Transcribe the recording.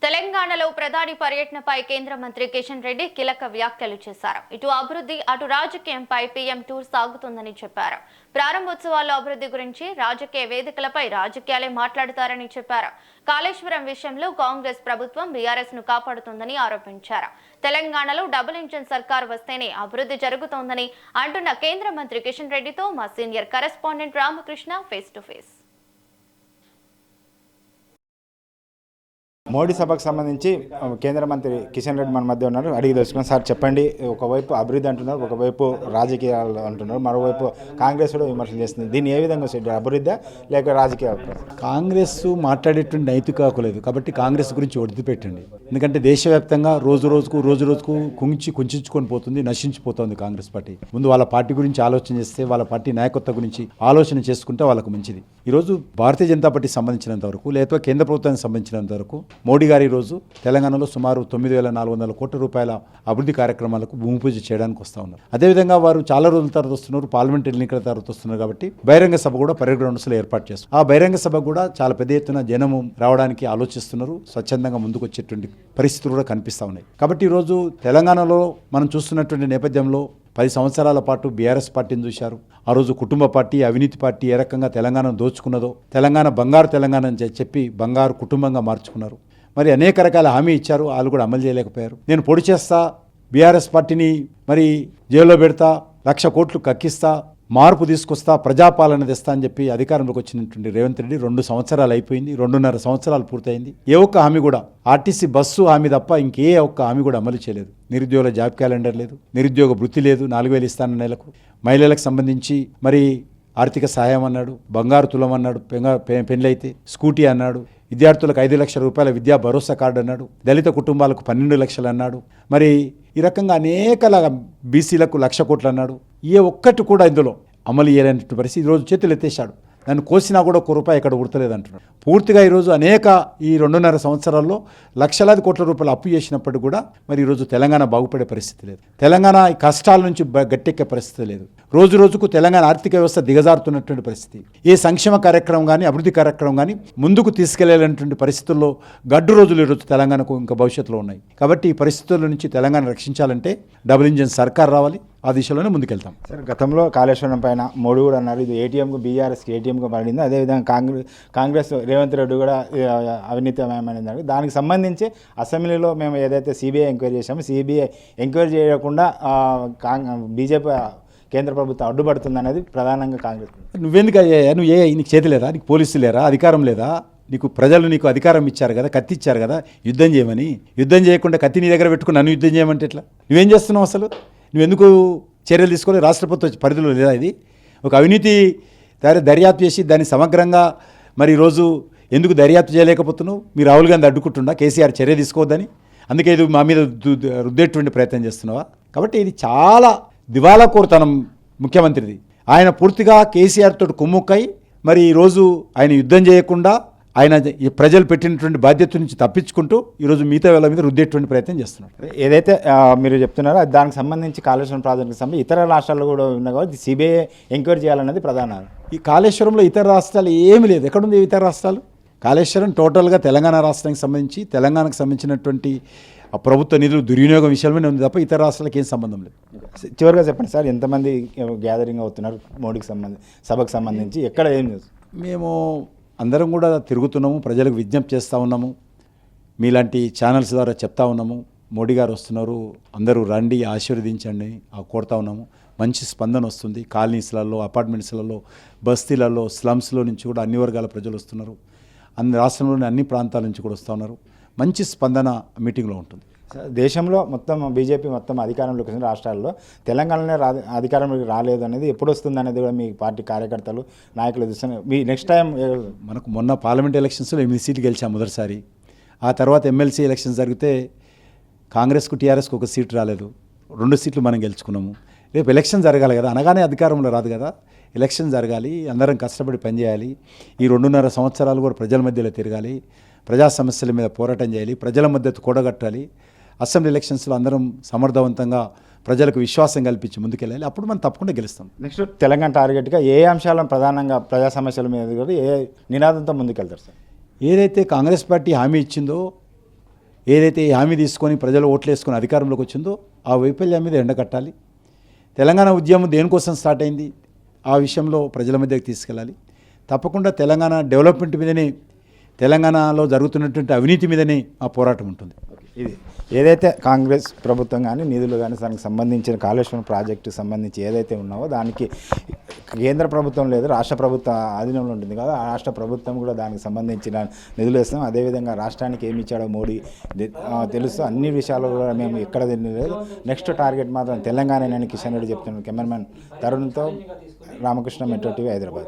తెలంగాణలో ప్రధాని పర్యటనపై కేంద్ర మంత్రి కిషన్ రెడ్డి కీలక వ్యాఖ్యలు చేశారు. ఇటు అభివృద్ధి అటు రాజకీయంపై పీఎం టూర్ సాగుతుందని చెప్పారు. ప్రారంభోత్సవాల్లో అభివృద్ధి గురించి రాజకీయ వేదికలపై రాజకీయాలే మాట్లాడతారని చెప్పారు. కాళేశ్వరం విషయంలో కాంగ్రెస్ ప్రభుత్వం బీఆర్ఎస్ ను కాపాడుతుందని ఆరోపించారు. తెలంగాణలో డబుల్ ఇంజిన్ సర్కార్ వస్తేనే అభివృద్ధి జరుగుతోందని అంటున్న కేంద్ర మంత్రి కిషన్ రెడ్డితో మా senior correspondent Ramakrishna face to face. Modi సభకు సంబంధించి కేంద్ర మంత్రి కిషన్ రెడ్డి మన మధ్య ఉన్నారు. అడిగి తెలుసుకున్నాం. సార్ చెప్పండి, ఒకవైపు అభివృద్ధి అంటున్నారు, ఒకవైపు రాజకీయాలు అంటున్నారు, మరోవైపు కాంగ్రెస్ కూడా విమర్శలు చేస్తుంది. దీన్ని ఏ విధంగా అభివృద్ధి లేక రాజకీయ? కాంగ్రెస్ మాట్లాడేటువంటి నైతిక హక్కు లేదు కాబట్టి కాంగ్రెస్ గురించి వదిలిపెట్టండి. ఎందుకంటే దేశవ్యాప్తంగా రోజు రోజుకు కుంచుకొని పోతుంది, నశించిపోతుంది కాంగ్రెస్ పార్టీ. ముందు వాళ్ళ పార్టీ గురించి ఆలోచన చేస్తే, వాళ్ళ పార్టీ నాయకత్వం గురించి ఆలోచన చేసుకుంటే వాళ్ళకు మంచిది. ఈరోజు భారతీయ జనతా పార్టీ సంబంధించినంత వరకు లేదా కేంద్ర ప్రభుత్వానికి సంబంధించినంత వరకు మోడీ గారు ఈరోజు తెలంగాణలో సుమారు 9,400 కోట్ల రూపాయల అభివృద్ధి కార్యక్రమాలకు భూమి పూజ చేయడానికి వస్తూ ఉన్నారు. అదేవిధంగా వారు చాలా రోజుల తర్వాత వస్తున్నారు, పార్లమెంట్ ఎన్నికల తర్వాత వస్తున్నారు కాబట్టి బహిరంగ సభ కూడా పరేడ్ గ్రౌండ్స్లో ఏర్పాటు చేస్తారు. ఆ బహిరంగ సభ కూడా చాలా పెద్ద ఎత్తున జనము రావడానికి ఆలోచిస్తున్నారు. స్వచ్ఛందంగా ముందుకు వచ్చేటువంటి పరిస్థితులు కూడా కనిపిస్తూ ఉన్నాయి. కాబట్టి ఈరోజు తెలంగాణలో మనం చూస్తున్నటువంటి నేపథ్యంలో 10 సంవత్సరాల పాటు బీఆర్ఎస్ పార్టీని చూశారు. ఆ రోజు కుటుంబ పార్టీ, అవినీతి పార్టీ ఏ రకంగా తెలంగాణను దోచుకున్నదో, తెలంగాణ బంగారు తెలంగాణ అని చెప్పి బంగారు కుటుంబంగా మార్చుకున్నారు. మరి అనేక రకాల హామీ ఇచ్చారు, వాళ్ళు కూడా అమలు చేయలేకపోయారు. నేను పొడి చేస్తా, బీఆర్ఎస్ పార్టీని మరి జైల్లో పెడతా, 1,00,000 కోట్లు కక్కిస్తా, మార్పు తీసుకొస్తా, ప్రజాపాలన తెస్తా అని చెప్పి అధికారంలోకి వచ్చినటువంటి రేవంత్ రెడ్డి 2 సంవత్సరాలు అయిపోయింది, 2.5 సంవత్సరాలు పూర్తయింది. ఏ ఒక్క హామీ కూడా, ఆర్టీసీ బస్సు హామీ తప్ప ఇంకే ఒక్క హామీ కూడా అమలు చేయలేదు. నిరుద్యోగుల జాబ్ క్యాలెండర్ లేదు, నిరుద్యోగ వృత్తి లేదు, 4,000 ఇస్తాను నెలకు. మహిళలకు సంబంధించి మరి ఆర్థిక సహాయం అన్నాడు, బంగారు తులం అన్నాడు, పెళ్ళైతే స్కూటీ అన్నాడు, విద్యార్థులకు 5 లక్షల రూపాయల విద్యా భరోసా కార్డు అన్నాడు, దళిత కుటుంబాలకు 12 లక్షలు అన్నాడు. మరి ఈ రకంగా అనేక బీసీలకు 1,00,000 కోట్లు అన్నాడు. ఏ ఒక్కటి కూడా ఇందులో అమలు చేయలేనటువంటి పరిస్థితి. ఈరోజు చేతులు ఎత్తేశాడు. నన్ను కోసినా కూడా ₹1 ఇక్కడ ఉడతలేదు అంటున్నాడు. పూర్తిగా ఈరోజు ఈ 2.5 సంవత్సరాల్లో లక్షలాది కోట్ల రూపాయలు అప్పు చేసినప్పటికీ కూడా మరి ఈరోజు తెలంగాణ బాగుపడే పరిస్థితి లేదు. తెలంగాణ కష్టాల నుంచి గట్టెక్కే పరిస్థితి లేదు. రోజుకు తెలంగాణ ఆర్థిక వ్యవస్థ దిగజారుతున్నటువంటి పరిస్థితి. ఏ సంక్షేమ కార్యక్రమం కానీ, అభివృద్ధి కార్యక్రమం కానీ ముందుకు తీసుకెళ్లేటువంటి పరిస్థితుల్లో గడ్డు రోజులు ఈరోజు తెలంగాణకు ఇంకా భవిష్యత్తులో ఉన్నాయి. కాబట్టి ఈ పరిస్థితుల నుంచి తెలంగాణ రక్షించాలంటే డబుల్ ఇంజిన్ సర్కార్ రావాలి. ఆ దిశలోనే ముందుకెళ్తాం. సార్, గతంలో కాళేశ్వరం పైన మోడీ కూడా అన్నారు ఇది ఏటీఎంకు, బీఆర్ఎస్కి ఏటీఎంగా పడింది. అదేవిధంగా కాంగ్రెస్ రేవంత్ రెడ్డి కూడా అవినీతిమయమైనది. దానికి సంబంధించి అసెంబ్లీలో మేము ఏదైతే సిబిఐ ఎంక్వైరీ చేశామో, సిబిఐ ఎంక్వైరీ చేయకుండా బీజేపీ కేంద్ర ప్రభుత్వం అడ్డుపడుతుంది అనేది ప్రధానంగా కాంగ్రెస్. నువ్వెందుకు అయ్యా? నీకు చేతి లేదా? నీకు పోలీసులు లేరా? అధికారం లేదా? నీకు ప్రజలు నీకు అధికారం ఇచ్చారు కదా, కత్తి ఇచ్చారు కదా యుద్ధం చేయమని. యుద్ధం చేయకుండా కత్తి నీ దగ్గర పెట్టుకుని నన్ను యుద్ధం చేయమంటే ఎట్లా? నువ్వేం చేస్తున్నావు అసలు? నువ్వెందుకు చర్యలు తీసుకొని? రాష్ట్ర ప్రభుత్వ పరిధిలో లేదా ఇది? ఒక అవినీతి దర్యాప్తు చేసి దాన్ని సమగ్రంగా మరి ఈరోజు ఎందుకు దర్యాప్తు చేయలేకపోతున్నావు? మీరు రాహుల్ గాంధీ అడ్డుకుంటున్నా కేసీఆర్ చర్య తీసుకోవద్దని, అందుకే ఇది మా మీద రుద్దేటువంటి ప్రయత్నం చేస్తున్నావా? కాబట్టి ఇది చాలా దివాలా కోరుతనం ముఖ్యమంత్రిది. ఆయన పూర్తిగా కేసీఆర్ తోటి కుమ్ముక్కై మరి ఈరోజు ఆయన యుద్ధం చేయకుండా ఆయన ఈ ప్రజలు పెట్టినటువంటి బాధ్యత నుంచి తప్పించుకుంటూ ఈరోజు మిగతా వాళ్ళ మీద రుద్దేటువంటి ప్రయత్నం చేస్తున్నారు. ఏదైతే మీరు చెప్తున్నారో దానికి సంబంధించి కాళేశ్వరం ప్రాజెక్టుకి సంబంధించి ఇతర రాష్ట్రాల్లో కూడా ఉన్నాయి కాబట్టి సిబిఐ ఎంక్వైరీ చేయాలన్నది ప్రధాన. ఈ కాళేశ్వరంలో ఇతర రాష్ట్రాలు ఏమీ లేదు. ఎక్కడుంది ఇతర రాష్ట్రాలు? కాళేశ్వరం టోటల్గా తెలంగాణ రాష్ట్రానికి సంబంధించి, తెలంగాణకు సంబంధించినటువంటి ప్రభుత్వ నిధులు దుర్వినియోగం విషయంలోనే ఉంది తప్ప ఇతర రాష్ట్రాలకు ఏం సంబంధం లేదు. చివరిగా చెప్పండి సార్, ఎంతమంది గ్యాదరింగ్ అవుతున్నారు మోడీకి సభకు సంబంధించి? ఎక్కడ ఏం చేస్తారు? మేము అందరం కూడా తిరుగుతున్నాము, ప్రజలకు విజ్ఞప్తి చేస్తూ ఉన్నాము, మీలాంటి ఛానల్స్ ద్వారా చెప్తా ఉన్నాము. మోడీ గారు వస్తున్నారు, అందరూ రండి ఆశీర్వదించండి కోరుతా ఉన్నాము. మంచి స్పందన వస్తుంది. కాలనీస్లలో, అపార్ట్మెంట్స్లలో, బస్తీలలో, స్లమ్స్లో నుంచి కూడా అన్ని వర్గాల ప్రజలు వస్తున్నారు. రాష్ట్రంలోని అన్ని ప్రాంతాల నుంచి కూడా వస్తూ ఉన్నారు. మంచి స్పందన మీటింగ్లో ఉంటుంది. దేశంలో మొత్తం బీజేపీ అధికారంలోకి వచ్చిన రాష్ట్రాల్లో తెలంగాణలో అధికారంలోకి రాలేదు అనేది ఎప్పుడు వస్తుంది అనేది కూడా మీ పార్టీ కార్యకర్తలు, నాయకులు చూస్తున్నారు. మీ నెక్స్ట్ టైం మనకు మొన్న పార్లమెంట్ ఎలక్షన్స్లో 8 సీట్లు గెలిచాం మొదటిసారి. ఆ తర్వాత ఎమ్మెల్సీ ఎలక్షన్స్ జరిగితే కాంగ్రెస్కు టీఆర్ఎస్కు 1 సీటు రాలేదు, 2 సీట్లు మనం గెలుచుకున్నాము. రేపు ఎలక్షన్ జరగాలి కదా, అనగానే అధికారంలో రాదు కదా. ఎలక్షన్ జరగాలి, అందరం కష్టపడి పనిచేయాలి. ఈ 2.5 సంవత్సరాలు కూడా ప్రజల మధ్యలో తిరగాలి, ప్రజా సమస్యల మీద పోరాటం చేయాలి, ప్రజల మద్దతు కూడగట్టాలి. అసెంబ్లీ ఎలక్షన్స్లో అందరం సమర్థవంతంగా ప్రజలకు విశ్వాసం కల్పించి ముందుకెళ్ళాలి. అప్పుడు మనం తప్పకుండా గెలుస్తాం. నెక్స్ట్ తెలంగాణ టార్గెట్గా ఏ అంశాలను ప్రధానంగా ప్రజా సమస్యల మీద ఏ నినాదంతో ముందుకెళ్తారు సార్? ఏదైతే కాంగ్రెస్ పార్టీ హామీ ఇచ్చిందో ఏదైతే హామీ తీసుకొని ప్రజలు ఓట్లు వేసుకొని అధికారంలోకి వచ్చిందో ఆ వైఫల్యం మీద ఎండకట్టాలి. తెలంగాణ ఉద్యమం దేనికోసం స్టార్ట్ అయింది, ఆ విషయంలో ప్రజల మధ్యకి తీసుకెళ్ళాలి. తప్పకుండా తెలంగాణ డెవలప్మెంట్ మీదనే, తెలంగాణలో జరుగుతున్నటువంటి అవినీతి మీదనే ఆ పోరాటం ఉంటుంది. ఇది ఏదైతే కాంగ్రెస్ ప్రభుత్వం కానీ నిధులు కానీ దానికి సంబంధించిన కాళేశ్వరం ప్రాజెక్టు సంబంధించి ఏదైతే ఉన్నావో దానికి కేంద్ర ప్రభుత్వం లేదు, రాష్ట్ర ప్రభుత్వం ఆధీనంలో ఉంటుంది కదా, ఆ రాష్ట్ర ప్రభుత్వం కూడా దానికి సంబంధించిన నిధులు ఇస్తాం. అదేవిధంగా రాష్ట్రానికి ఏమి ఇచ్చాడో మోడీ తెలుసు. అన్ని విషయాలు కూడా మేము ఎక్కడ తెలియలేదు. నెక్స్ట్ టార్గెట్ మాత్రం తెలంగాణ అని కిషన్ రెడ్డి చెప్తున్నాడు. కెమెరామెన్ తరుణ్తో రామకృష్ణ, మెట్రో టీవీ, హైదరాబాద్.